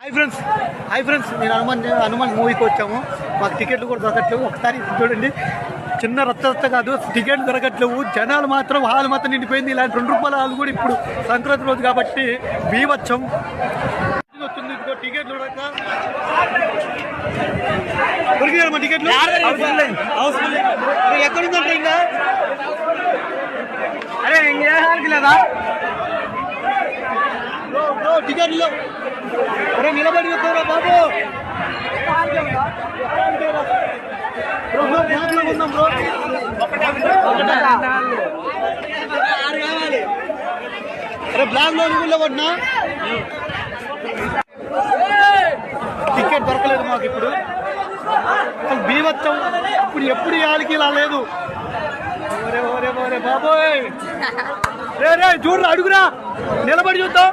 Hi friends నేను హనుమాన్ మూవీకి వచ్చాము. మాకు టికెట్లు కూడా దొరకట్లేవు. ఒకసారి చూడండి, చిన్న రచ్చ కాదు, టికెట్లు దొరకట్లేవు. జనాలు మాత్రం హాల్ మాత్రం నిండిపోయింది. ఇలాంటి ₹2 హాల్ కూడా ఇప్పుడు సంక్రాంతి రోజు కాబట్టి బీభత్సం వచ్చింది. ఇదిగో టికెట్లు దొరికినా మా టికెట్లు ఎక్కడుందంటే ఇంకా అరే లేదా టికెట్లు అరే నిలబడి వస్తారా బాబు. ఉన్నాం బ్రో, అరే బ్లాక్ లో పడినా టికెట్ దొరకలేదు మాకు. ఇప్పుడు అసలు బీభత్సం. ఇప్పుడు ఎప్పుడు యాలికి ఇలా లేదు. ఓరే ఓరే ఓరే బాబోయ్, రే రే చూడరా, అడుగురా, నిలబడి చూద్దాం.